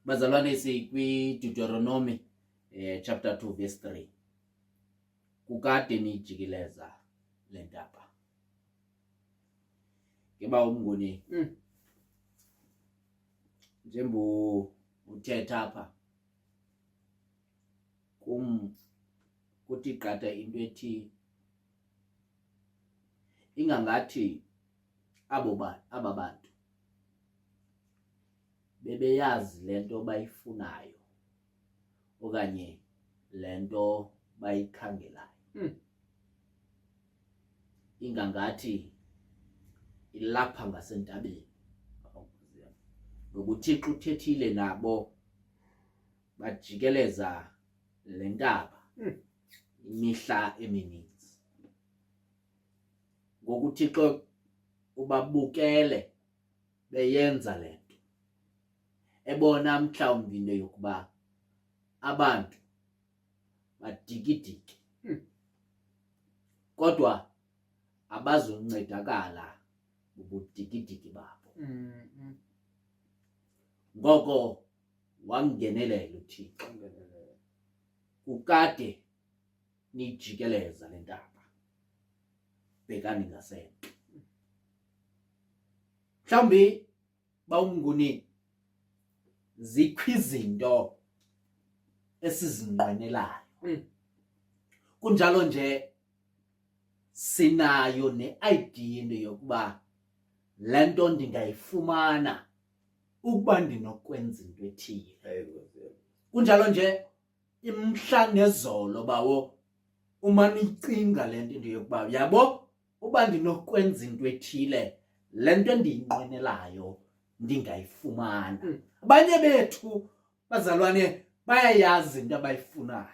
bazalwane sikwi Deuteronomy chapter 2 verse 3. Kukade nijikeleza lendaba. Ngeba umnguni njembo uthetha apha kuthi qatha into ethi ingangathi aba bantu bebeyazi lento bayifunayo okanye lento bayikhangelayo. Ingangathi ilapha ngasentabeni ngokuThixo uthethile nabo bajikeleza lendaba imihla emininzi. ngokuThixo ubabukele beyenza lento ebona mhlawumbi into yokuba abantu badikidiki kodwa abazoncedakala ubudikidiki babo. Ngoko wangenelela uThixo ukade nijikeleza lendaba bekani ngasento. Mhlawumbi bawumnguni zikwizinto esizinqwenelayo kunjalo nje sinayo ne-idea into yokuba lento ndingayifumana ukuba ndinokwenza into ethile. Kunjalo nje imhla nezolo bawo uma nicinga lento into yokuba yabo uba ndinokwenza into ethile lento endiyinqwenelayo ndingayifumana. Abanye bethu bazalwane bayayazi into abayifunayo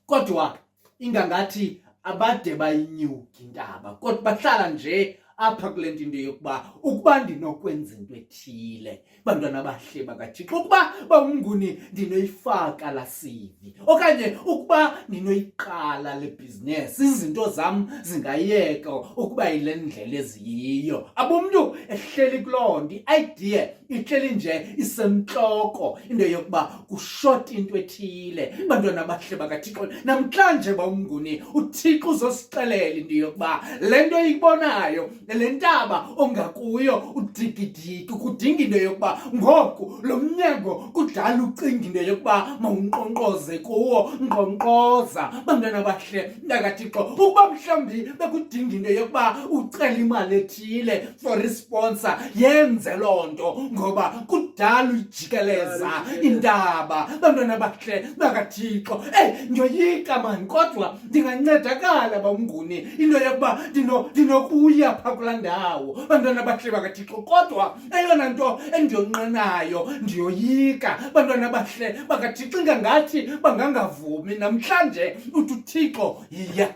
kodwa ingangathi abade bayinyuki indaba kodwa bahlala nje apha kule nto into yokuba ukuba ndinokwenza into ethile. Bantwana bahle bakaThixo, ukuba bawumnguni ndinoyifaka la CV okanye ukuba ndinoyiqala le business, izinto zam zingayeka ukuba yile ndlela eziyiyo. Abumntu ehleli kuloo nto, i-idea ihleli nje isentloko into yokuba kushort into ethile. Bantwana bahle bakaThixo, namhlanje bawumnguni uThixo uzosixelela into yokuba le nto iyibonayo le ntaba ongakuyo udigidiki kudinga into yokuba ngoku lo mnyango kudala ucinga into yokuba mawunkqonkqoze kuwo nkqonkqoza. Bantwana bahle bakaThixo, ukuba mhlawumbi bekudinga into yokuba ucela imali ethile for isponsor, yenze loo nto ngoba kudala uyijikeleza indaba. Bantwana bahle bakaThixo, ndiyoyika mani kodwa ndingancedakala bawumnguni into yokuba ndinokuya phaa kulaa ndawo. Bantwana bahle bakaThixo, kodwa eyona nto endiyonqenayo ndiyoyika. Bantwana bahle bakaThixo, ingangathi bangangavumi namhlanje uthi uThixo yiya.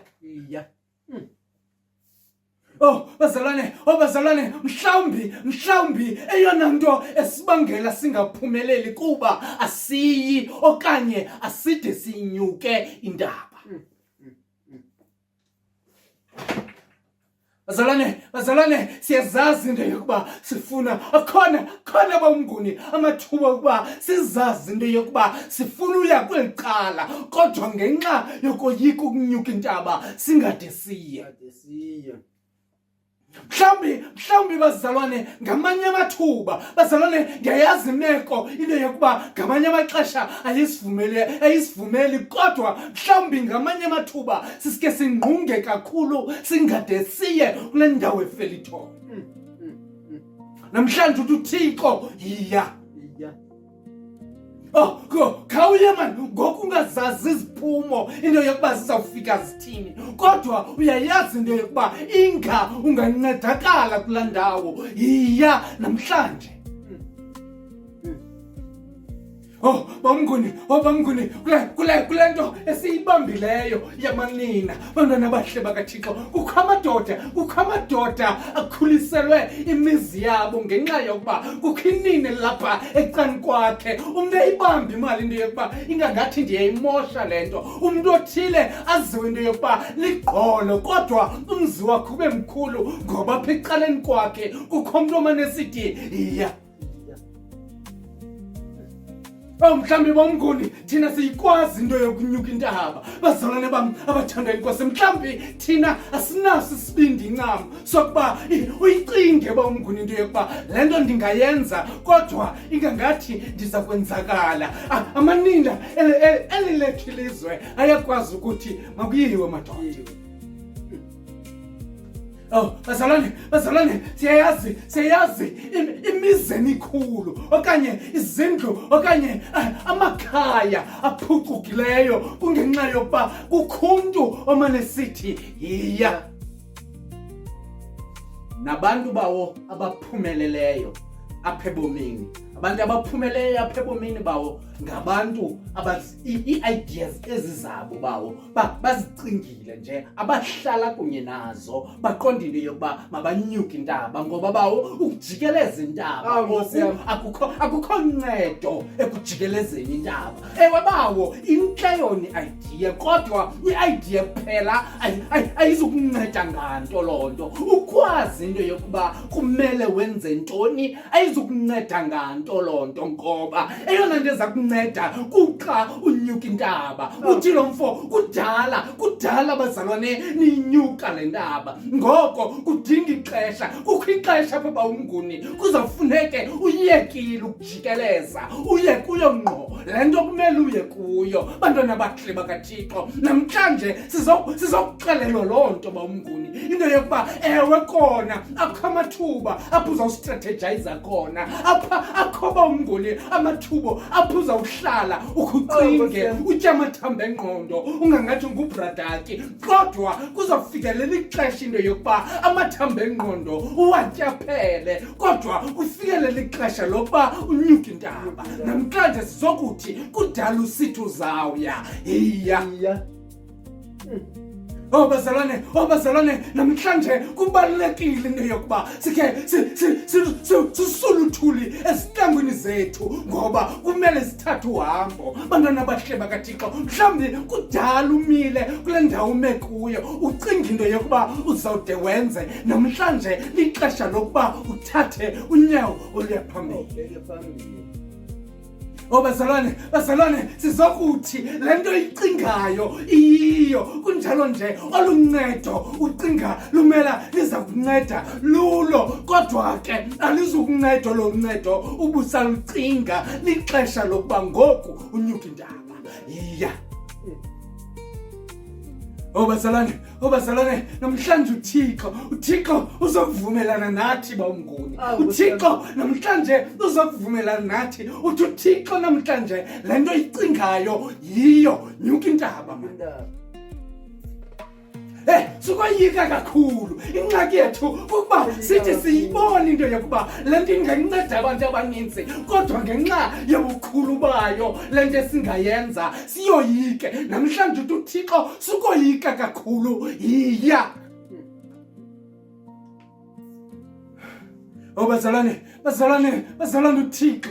Bazalwane, mhlawumbi eyona nto esibangela singaphumeleli kuba asiyi okanye aside siyinyuke indaba. Bazalwane, siyazazi into yokuba sifuna khona bawumnguni amathuba okuba sizazi into yokuba sifuna uya kweli cala kodwa ngenxa yokoyika ukunyuka intaba singade siye. Mhlawumbi bazalwane, ngamanye amathuba bazalwane, ndiyayazi imeko into yokuba ngamanye amaxesha ayisivumeli kodwa mhlawumbi ngamanye amathuba sisike singqunge kakhulu singade siye kule ndawo efelithona. Namhlanje uthi uThixo yiya. Khawuye mani, ngoku ungazazi iziphumo into yokuba zizawufika zithini kodwa uyayazi into yokuba inga ungancedakala kulaa ndawo. Yiya namhlanje. Bamnguni, kule nto esiyibambileyo yamanina. Bantwana bahle bakaThixo, kukho amadoda akhuliselwe imizi yabo ngenxa yokuba kukho inini lapha ecani kwakhe. Umntu eyibambe imali into yokuba ingangathi ndiyayimosha le nto. Umntu othile aziwe into yokuba ligqolo kodwa umzi wakhe ube mkhulu ngoba apha ecaleni kwakhe kukho umntu omane esithi yiya. Mhlambi bomnguni thina siyikwazi into yokunyuka intaba. Bazalwane bam abathandwa inkosi, mhlambi thina asinaso isibindi incamo sokuba uyicinge bomnguni into yokuba le nto ndingayenza kodwa ingangathi ndiza kwenzakala. Amaninda elilethu ilizwe ayakwazi ukuthi makuyiwe madoda. Bazalwane, siyayazi imizi emikhulu okanye izindlu okanye amakhaya aphucukileyo kungenxa yokuba kukhuntu omane sithi yiya. Nabantu bawo abaphumeleleyo apha ebomini, abantu abaphumeleleyo apha ebomini bawo ngabantu ii-ideas ezizabo bawo bazicingile nje, abahlala kunye nazo, baqondile yokuba mabanyuke intaba ngoba bawo ukujikeleza intaba akukho ncedo ekujikelezeni intaba. Ewe bawo intle yona i-idea kodwa i-idea kuphela ayizukunceda nganto loo nto. Ukwazi into yokuba kumele wenze ntoni ayizukunceda nganto loo nto ngoba eyona nto eza kunceda kuxa unyuka intaba. Uthi lo mfo kudala bazalwane ninyuka le ntaba, ngoko kudinga ixesha. Kukho ixesha apha bawumnguni kuzawufuneke uyekile ukujikeleza, uye kuyo ngqo le nto kumele uye kuyo. Bantwana bahle bakaThixo, namhlanje sizokuxelelwa loo nto bawumnguni, into yokuba ewe kona akho amathuba apho uzawustrategize khona, apha akho bawumnguni amathuba apho uzawuhlala ukucinge utya amathambo engqondo ungangathi ngubradaki, kodwa kuzawufikelela ixesha into yokuba amathambo engqondo uwatyaphele kodwa kufikelela ixesha lokuba unyuke intaba. Namhlanje sizokuthi kudala usithi uzawuya iya. Bazalwane, namhlanje kubalulekile into yokuba sikhe sisuluthuli ezitangweni zethu ngoba kumele sithathe uhambo. Bantwana bahle bakaThixo, mhlawumbi kudala umile kule ndawo ume kuyo ucinga into yokuba uzawude wenze. Namhlanje lixesha lokuba uthathe unyawo oluya phambili. Bazalwane, sizokuthi le nto icingayo iyiyo, kunjalo nje oluncedo ucinga lumela liza kunceda lulo, kodwa ke alizukunceda lo ncedo ubusalucinga. Lixesha lokuba ngoku unyuka intaba yiya. Bazalwane, namhlanje uThixo uzokuvumelana nathi bawumnguni. uThixo namhlanje uzokuvumelana nathi. Uthi uThixo namhlanje le nto icingayo yiyo, nyuka intaba mandaba. Sukoyika kakhulu. Ingxaki yethu kukuba sithi siyibona into yokuba le nto inganceda abantu abaninzi, kodwa ngenxa yobukhulu bayo le nto esingayenza siyoyike. Namhlanje uthi uThixo sukoyika kakhulu yiya. Bazalwane uThixo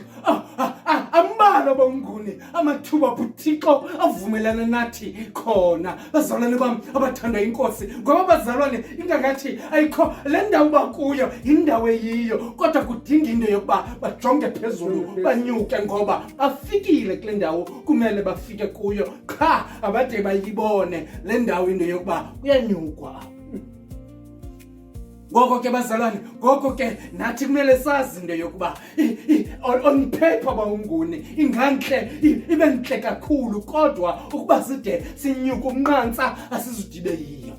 ambalwa bawumnguni amathuba uThixo avumelana nathi khona. Bazalwane bam abathandwa inkosi, ngoba bazalwane ingangathi ayikho le ndawo bakuyo indawo eyiyo, kodwa kudinga into yokuba bajonge phezulu banyuke ngoba bafikile kule ndawo kumele bafike kuyo. Qha abade bayibone le ndawo into yokuba kuyanyukwa. Ngoko ke bazalwane, nathi kumele sazi into yokuba on paper bawumnguni ingantle ibe ntle kakhulu, kodwa ukuba side sinyuka umnqantsa asizudibe yiyo.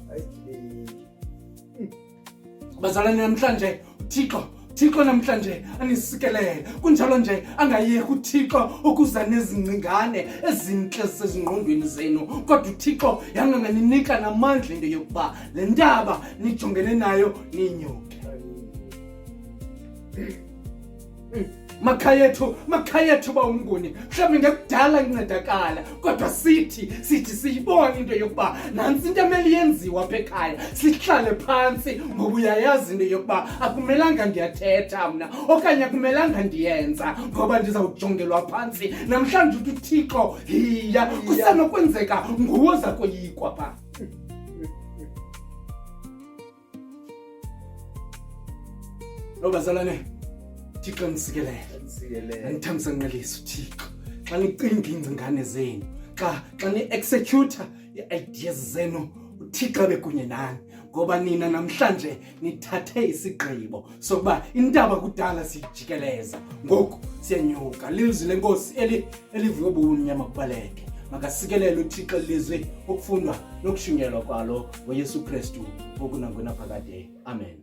Bazalwane namhlanje uThixo namhlanje anisikelele, kunjalo nje angayeki uThixo ukuza nezingcingane ezintle sezingqondweni zenu, kodwa uThixo yanganinika namandla into yokuba le ndaba nijongene nayo ninyuke. Makhayethu bawumnguni, mhlawumbi ngekudala incedakala, kodwa sithi siyibona into yokuba nantsi into emele yenziwa apha ekhaya. Sihlale phantsi ngoba uyayazi into yokuba akumelanga ndiyathetha mna okanye akumelanga ndiyenza ngoba ndizawujongelwa phantsi. Namhlanje uthi uThixo yiya, kusenokwenzeka nguwe oza koyikwa phaa. Bazalwane, Thixo nisikelele, andithambisa nqalisa uThixo. xa nicinga ingcingane zenu, xa ni-executor ii-ideas zenu, uThixo abe kunye nani, ngoba nina namhlanje nithathe isigqibo sokuba intaba kudala siyijikeleza, ngoku siyanyuka. Lizwi lenkosi elivuke ubumnyama kubaleke. Makasikelele uThixo ilizwi ukufundwa nokushunyelwa kwalo ngoYesu Kristu okunangona phakade. Amen.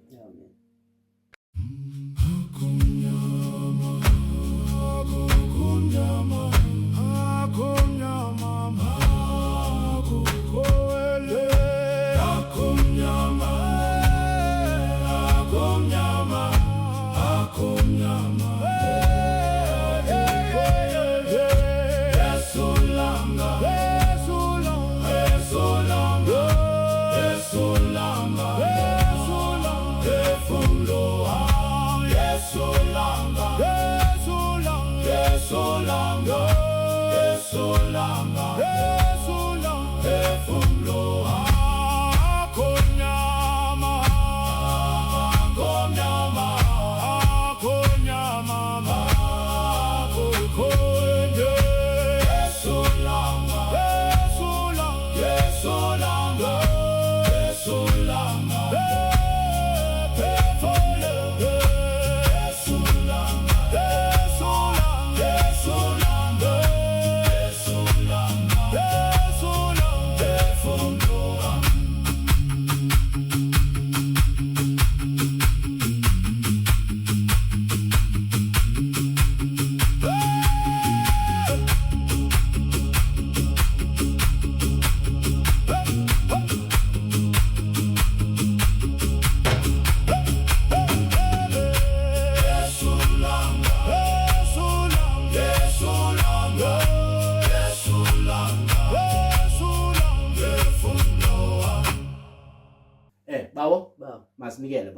Masinikele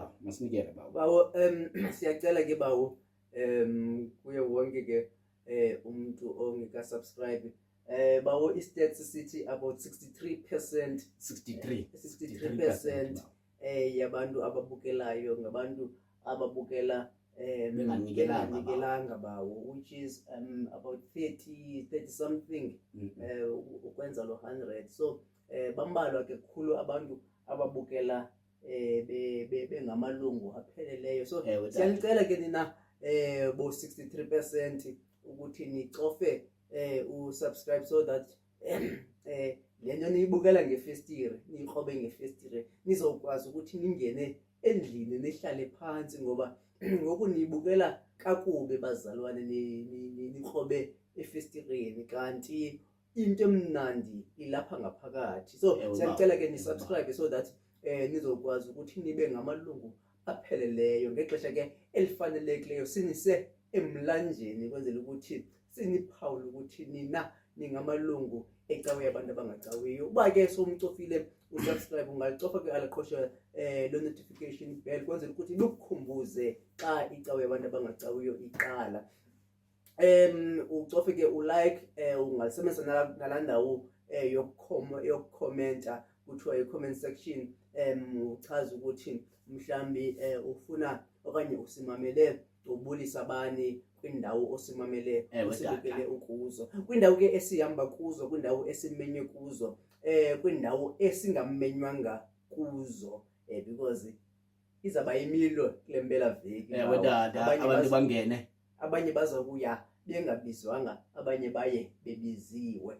bawo. Bawo siyacela ke bawo kuye wonke ke umuntu ongeka subscribe bawo istats sithi about 63% yabantu ababukelayo ngabantu ababukela benganikelanga bawo, which is about 30 something ukwenza lo 100. So bambalwa ke khulu abantu ababukela bengamalungu apheleleyo. So siyanicela ke nina bo 63% ukuthi nicofe usubscribe so that lento niyibukela ngefestire, niyiqobe ngefestire, nizokwazi ukuthi ningene endlini nihlale phansi, ngoba ngoku niyibukela kakube bazalwane niqobe efestireni kanti into emnandi ilapha ngaphakathi. So siyanicela ke ni subscribe so that nizokwazi ukuthi nibe ngamalungu apheleleyo ngexesha ke elifanelekileyo, sinise emlanjeni kwenzela ukuthi siniphawule ukuthi nina ningamalungu ecawe yabantu abangacawiyo. Uba ke somcofile usubscribe, ungalicofa ke alaqhosha lo notification bell kwenzela ukuthi lukukhumbuze xa icawe yabantu abangacawiyo iqala. Ucofe ke ulike, ungalisebenzisa nalandawo yokukhomenta kuthiwa i-comment section, uchaza ukuthi mhlambi ufuna okanye usimamele ubulisa abani kwindawo osimamele usibukele ukuzo, kwindawo ke esihamba kuzo, kwindawo esimenywe kuzo, kwindawo esingamenywanga kuzo, because izaba imilo kule mpela veki. Abantu bangene, abanye bazokuya bengabizwanga, abanye baye bebiziwe.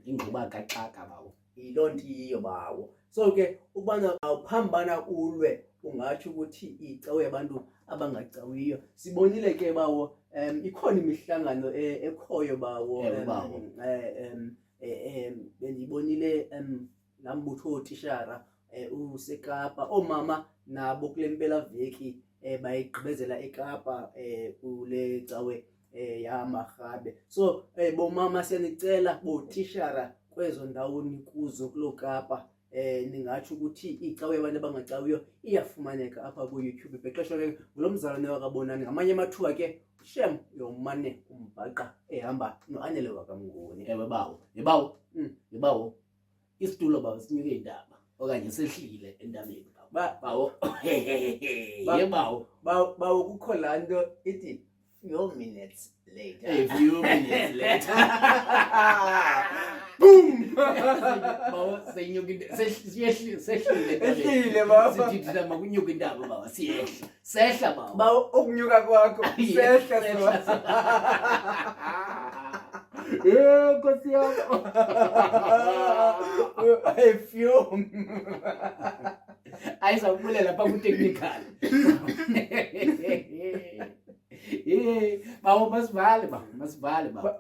ingquba kaxaka bawo. Yiloo nto iyo bawo. So ke ubana awuphambana ulwe ungathi ukuthi icawe yabantu abangacawiyo. Sibonile ke bawo ikhona imihlangano ekhoyo bawo, bendibonile lambutho otishara useKapa, omama nabo kule mpela veki bayigqibezela eKapa kule cawe yaMarhabe. So bomama siyanicela, botishara kwezo ndawoni kuzo kulo Kapa, ningathi ukuthi icawe yabantu abangacawiyo iyafumaneka apha ku YouTube. Bexesha ke ngulo mzalwane wakabonani, ngamanye amathuba ke shem yomane umbhaqa ehamba noanele wakamnguni. Ewe bawo, yebawo isitulo bawo sinyuke indaba okanye sehlile endabeni bawo. Yebawo bawo kukho laa nto ithi few minutes later. A few minutes later. Boom. Baba senyuka sehlile Ehlile baba. sithi thina makunyuka intaba baba siyehla sehla baba Ba ukunyuka kwakho sehla so. Nkosi yami. A few. Ayizakubulela lapha ku technical. Bawo masivale baba.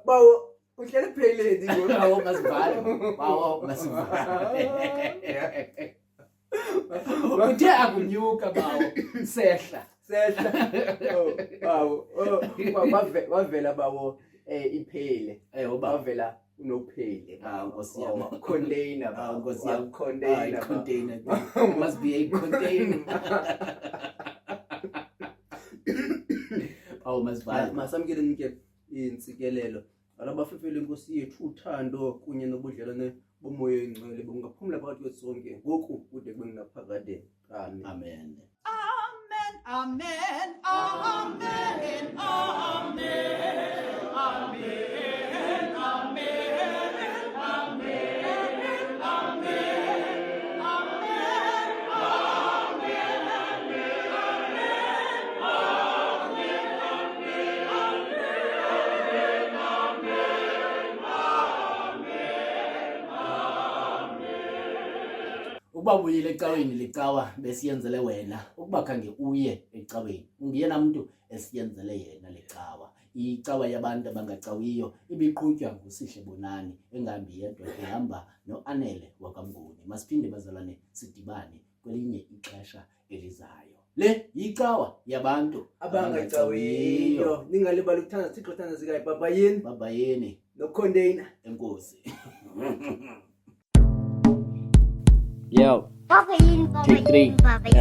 Ba uhlele pheleni ngo. Bawo masivale. Uthe akunyuka bawo sehla. Bawo. Wavela bawo iphele. Wavela unophele. Nkosi yami. Container. Nkosi yami. Container. Container. Must be a container. Awu masivale. Masamkele nike insikelelo. Alabafefele inkosi yethu uthando kunye nobudlelwane bomoya engcwele bungaphumula phakathi kwethu sonke ngoku kude kube nginaphakade. Amen. Amen. Amen, amen, amen, amen, amen, amen, amen, amen, Ukuba buyile ecaweni licawa besiyenzele wena ukuba khange uye ecaweni ungiyena umuntu esiyenzele yena lecawa icawa yabantu abangacawiyo ibiqhutywa nguSihle Bonani engambi yedwa ehamba noAnele wakamnguni masiphinde bazalwane sidibane kwelinye ixesha elizayo le icawa yabantu Abangacawiyo. Ningalibali ukuthanda Thixo thanda zika baba yeni no container. enkosi. Yo, Papa yini, Take three. Papa yini.